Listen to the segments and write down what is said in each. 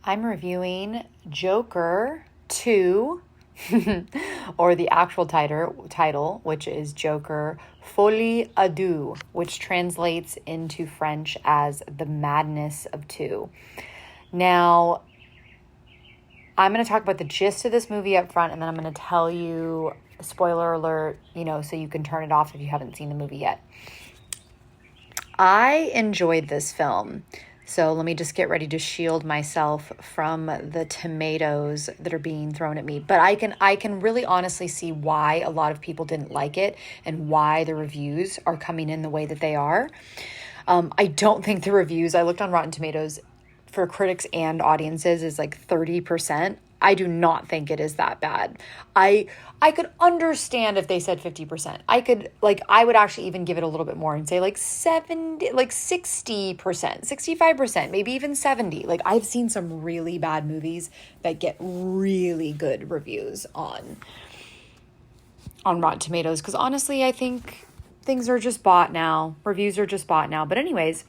I'm reviewing Joker 2, or the actual title, which is Joker Folie à Deux, which translates into French as The Madness of Two. Now, I'm going to talk about the gist of this movie up front, and then I'm going to tell you, spoiler alert, so you can turn it off if you haven't seen the movie yet. I enjoyed this film. So let me just get ready to shield myself from the tomatoes that are being thrown at me. But I can really honestly see why a lot of people didn't like it and why the reviews are coming in the way that they are. I don't think the reviews, I looked on Rotten Tomatoes, for critics and audiences is like 30%. I do not think it is that bad. I could understand if they said 50%. I would actually even give it a little bit more and say like 60%, 65%, maybe even 70. Like I've seen some really bad movies that get really good reviews on Rotten Tomatoes, because honestly, I think things are just bought now. Reviews are just bought now. But anyways,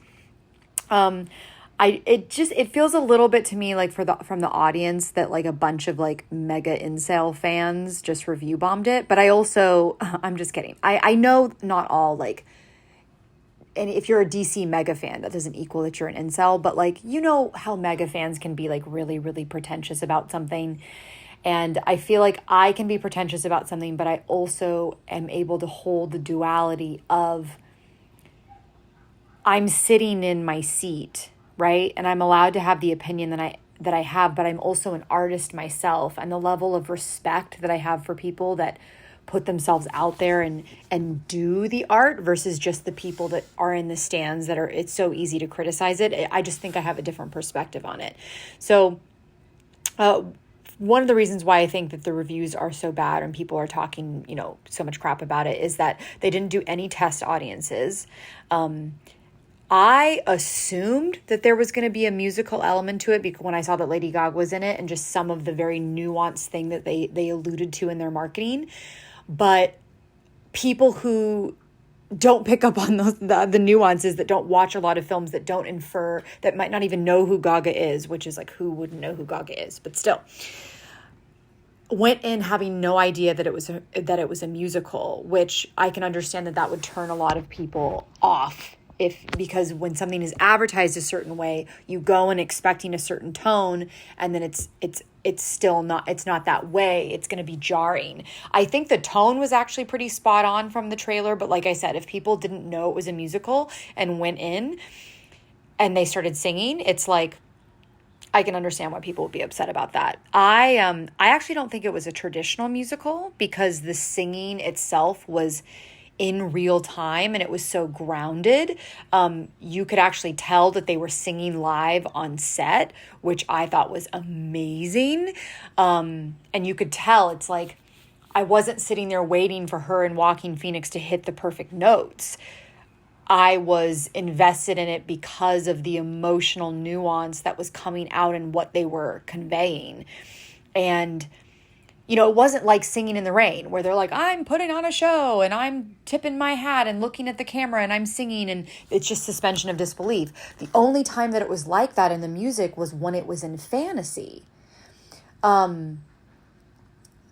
it feels a little bit to me like from the audience that like a bunch of like mega incel fans just review bombed it. But I'm just kidding. I know not all and if you're a DC mega fan, that doesn't equal that you're an incel, but like, how mega fans can be like really, really pretentious about something. And I feel like I can be pretentious about something, but I also am able to hold the duality of I'm sitting in my seat, right? And I'm allowed to have the opinion that I have, but I'm also an artist myself, and the level of respect that I have for people that put themselves out there and do the art versus just the people that are in the stands it's so easy to criticize it. I just think I have a different perspective on it. So, one of the reasons why I think that the reviews are so bad and people are talking, so much crap about it is that they didn't do any test audiences. I assumed that there was going to be a musical element to it because when I saw that Lady Gaga was in it and just some of the very nuanced thing that they alluded to in their marketing. But people who don't pick up on the nuances, that don't watch a lot of films, that don't infer, that might not even know who Gaga is, which is like, who wouldn't know who Gaga is? But still, went in having no idea that it was a musical, which I can understand that would turn a lot of people off. Because when something is advertised a certain way, you go in expecting a certain tone, and then it's still not, it's not that way. It's going to be jarring. I think the tone was actually pretty spot on from the trailer. But like I said, if people didn't know it was a musical and went in and they started singing, it's like, I can understand why people would be upset about that. I actually don't think it was a traditional musical because the singing itself was in real time and it was so grounded. You could actually tell that they were singing live on set, which I thought was amazing. And you could tell it's like, I wasn't sitting there waiting for her and Joaquin Phoenix to hit the perfect notes. I was invested in it because of the emotional nuance that was coming out and what they were conveying. And it wasn't like Singing in the Rain where they're like, I'm putting on a show and I'm tipping my hat and looking at the camera and I'm singing and it's just suspension of disbelief. The only time that it was like that in the music was when it was in fantasy.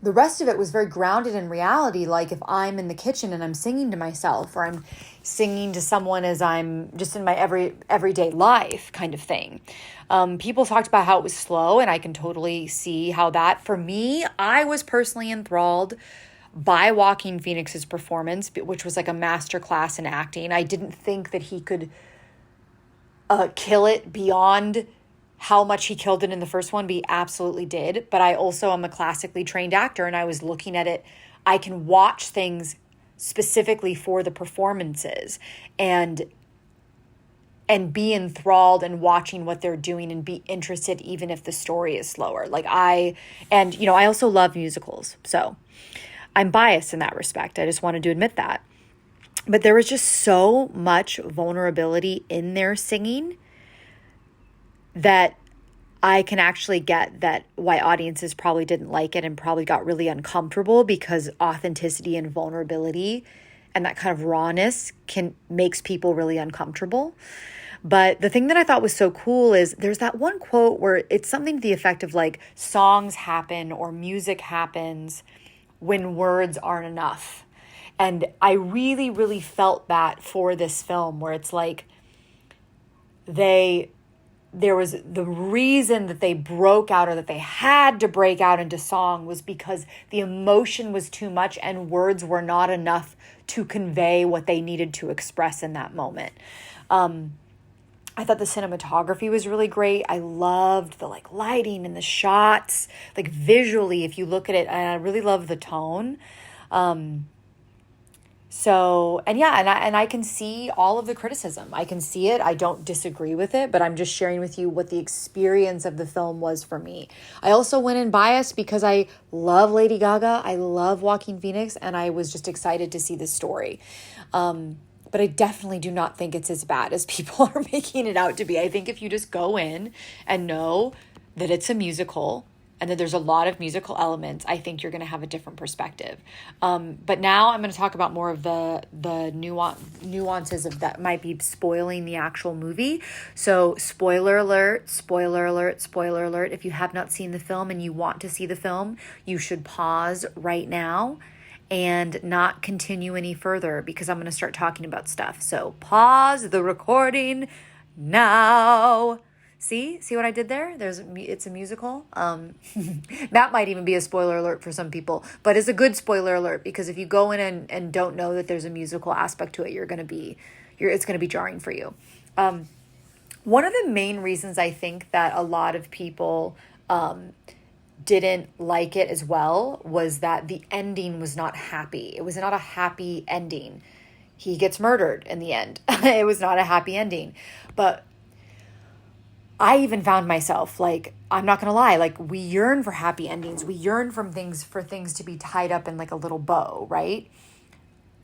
The rest of it was very grounded in reality. Like if I'm in the kitchen and I'm singing to myself or I'm singing to someone as I'm just in my everyday life kind of thing. People talked about how it was slow, and I can totally see how that, for me, I was personally enthralled by Joaquin Phoenix's performance, which was like a masterclass in acting. I didn't think that he could kill it beyond how much he killed it in the first one, but he absolutely did. But I also am a classically trained actor, and I was looking at it. I can watch things specifically for the performances and be enthralled and watching what they're doing and be interested even if the story is slower. I also love musicals, so I'm biased in that respect. I just wanted to admit that. But there was just so much vulnerability in their singing that I can actually get that why audiences probably didn't like it and probably got really uncomfortable, because authenticity and vulnerability and that kind of rawness makes people really uncomfortable. But the thing that I thought was so cool is there's that one quote where it's something to the effect of like, songs happen or music happens when words aren't enough. And I really, really felt that for this film, where it's like there was the reason that they broke out, or that they had to break out into song, was because the emotion was too much and words were not enough to convey what they needed to express in that moment. I thought the cinematography was really great. I loved the like lighting and the shots, like visually, if you look at it, and I really love the tone. And I can see all of the criticism. I can see it. I don't disagree with it, but I'm just sharing with you what the experience of the film was for me. I also went in biased because I love Lady Gaga. I love Joaquin Phoenix, and I was just excited to see this story. But I definitely do not think it's as bad as people are making it out to be. I think if you just go in and know that it's a musical and that there's a lot of musical elements, I think you're going to have a different perspective. But now I'm going to talk about more of the nuances of that might be spoiling the actual movie. So spoiler alert, spoiler alert, spoiler alert. If you have not seen the film and you want to see the film, you should pause right now and not continue any further, because I'm going to start talking about stuff. So pause the recording now. See what I did there? It's a musical. That might even be a spoiler alert for some people, but it's a good spoiler alert, because if you go in and don't know that there's a musical aspect to it, it's going to be jarring for you. One of the main reasons I think that a lot of people didn't like it as well was that the ending was not happy. It was not a happy ending. He gets murdered in the end. It was not a happy ending. But I even found myself, like, I'm not going to lie, like, we yearn for happy endings. We yearn for things to be tied up in like a little bow, right?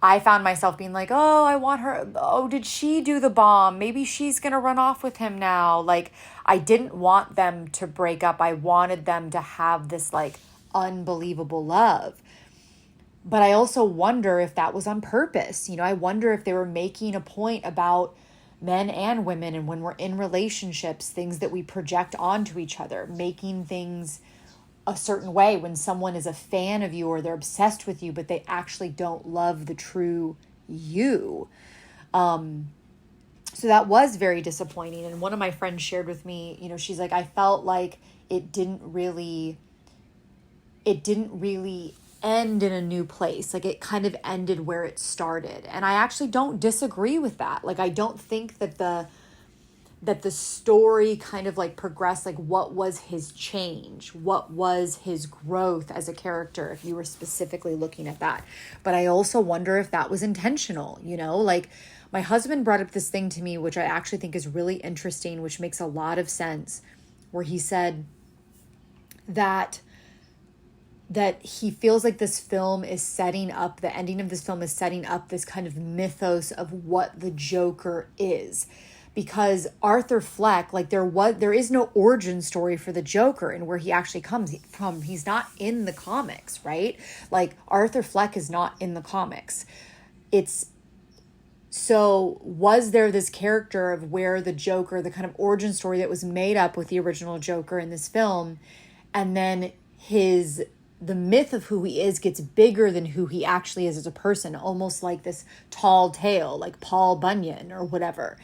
I found myself being like, oh, I want her. Oh, did she do the bomb? Maybe she's going to run off with him now. Like, I didn't want them to break up. I wanted them to have this like unbelievable love. But I also wonder if that was on purpose. You know, I wonder if they were making a point about men and women, and when we're in relationships, things that we project onto each other, making things a certain way when someone is a fan of you or they're obsessed with you, but they actually don't love the true you. So that was very disappointing. And one of my friends shared with me, you know, she's like, I felt like it didn't really end in a new place. Like, it kind of ended where it started. And I actually don't disagree with that. Like, I don't think that the story kind of like progressed. Like, what was his change? What was his growth as a character, if you were specifically looking at that? But I also wonder if that was intentional, you know? Like, my husband brought up this thing to me, which I actually think is really interesting, which makes a lot of sense, where he said that he feels like this film is setting up, the ending of this film is setting up this kind of mythos of what the Joker is. Because Arthur Fleck, like, there is no origin story for the Joker and where he actually comes from. He's not in the comics, right? Like, Arthur Fleck is not in the comics. So was there this character of where the Joker, the kind of origin story that was made up with the original Joker in this film, and then the myth of who he is gets bigger than who he actually is as a person, almost like this tall tale, like Paul Bunyan or whatever.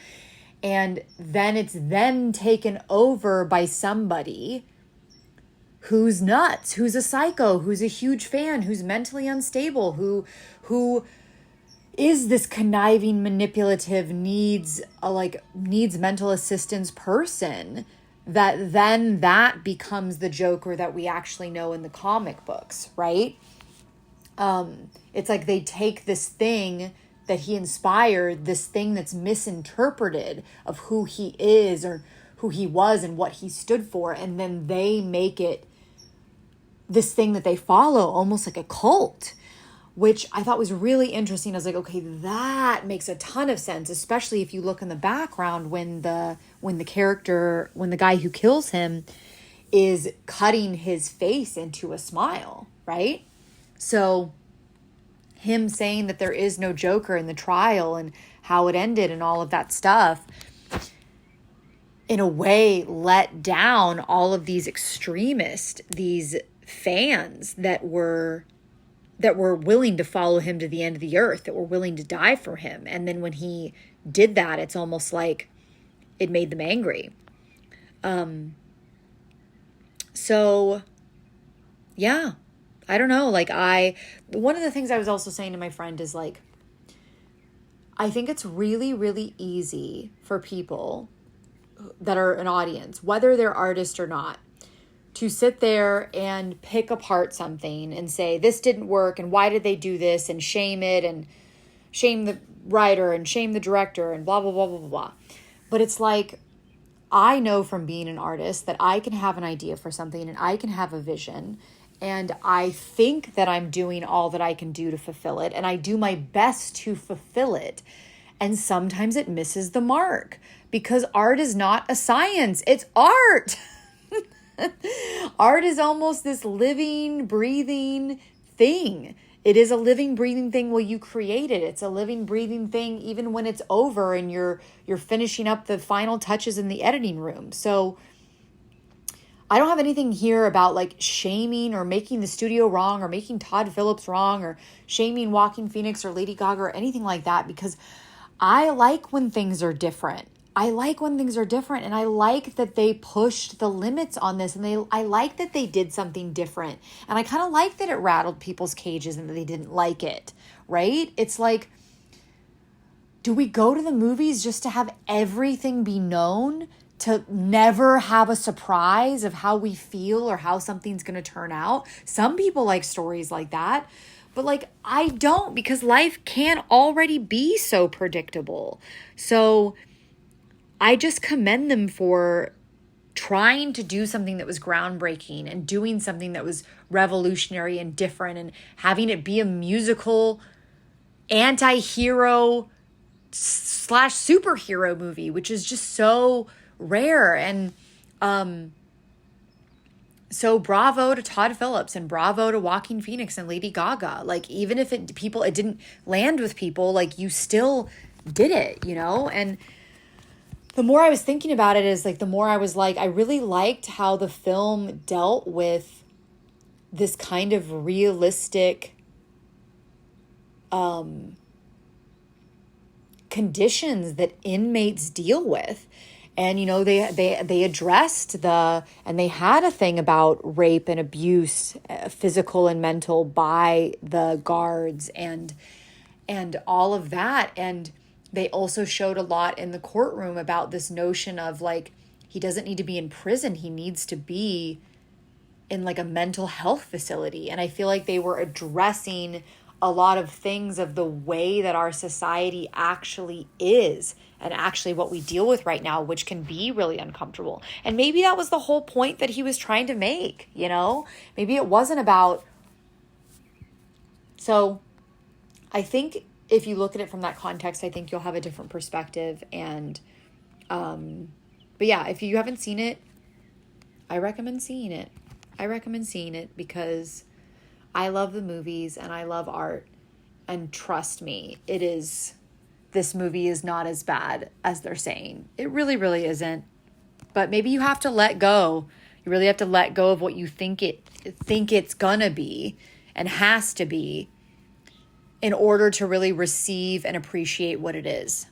And then it's then taken over by somebody who's nuts, who's a psycho, who's a huge fan, who's mentally unstable, who is this conniving, manipulative, needs mental assistance person, that becomes the Joker that we actually know in the comic books, right? It's like they take this thing that he inspired, this thing that's misinterpreted of who he is or who he was and what he stood for, and then they make it this thing that they follow, almost like a cult, which I thought was really interesting. I was like, okay, that makes a ton of sense, especially if you look in the background when the guy who kills him is cutting his face into a smile, right? So him saying that there is no Joker in the trial and how it ended and all of that stuff, in a way, let down all of these extremists, these fans that were willing to follow him to the end of the earth, that were willing to die for him. And then when he did that, it's almost like it made them angry. So yeah, I don't know. Like one of the things I was also saying to my friend is like, I think it's really, really easy for people that are an audience, whether they're artists or not, to sit there and pick apart something and say, this didn't work, and why did they do this, and shame it, and shame the writer, and shame the director, and blah, blah, blah, blah, blah, blah. But it's like, I know from being an artist that I can have an idea for something, and I can have a vision, and I think that I'm doing all that I can do to fulfill it, and I do my best to fulfill it. And sometimes it misses the mark, because art is not a science. It's art. Art is almost this living, breathing thing. It is a living, breathing thing while you create it. It's a living, breathing thing even when it's over and you're finishing up the final touches in the editing room. So I don't have anything here about like shaming or making the studio wrong or making Todd Phillips wrong or shaming Joaquin Phoenix or Lady Gaga or anything like that, because I like when things are different. I like when things are different, and I like that they pushed the limits on this, and I like that they did something different, and I kind of like that it rattled people's cages and that they didn't like it, right? It's like, do we go to the movies just to have everything be known, to never have a surprise of how we feel or how something's going to turn out? Some people like stories like that, but like I don't, because life can already be so predictable. So I just commend them for trying to do something that was groundbreaking and doing something that was revolutionary and different and having it be a musical anti-hero / superhero movie, which is just so rare. And so bravo to Todd Phillips and bravo to Joaquin Phoenix and Lady Gaga. Like, even if it didn't land with people, like, you still did it, you know? And the more I was thinking about it is like, the more I was like, I really liked how the film dealt with this kind of realistic conditions that inmates deal with. And, you know, they addressed and they had a thing about rape and abuse, physical and mental, by the guards and all of that. And they also showed a lot in the courtroom about this notion of like, he doesn't need to be in prison. He needs to be in like a mental health facility. And I feel like they were addressing a lot of things of the way that our society actually is and actually what we deal with right now, which can be really uncomfortable. And maybe that was the whole point that he was trying to make, you know? Maybe it wasn't about... So I think if you look at it from that context, I think you'll have a different perspective. And, but yeah, if you haven't seen it, I recommend seeing it. I recommend seeing it because I love the movies and I love art. And trust me, this movie is not as bad as they're saying. It really, really isn't. But maybe you have to let go. You really have to let go of what you think it's gonna be and has to be, in order to really receive and appreciate what it is.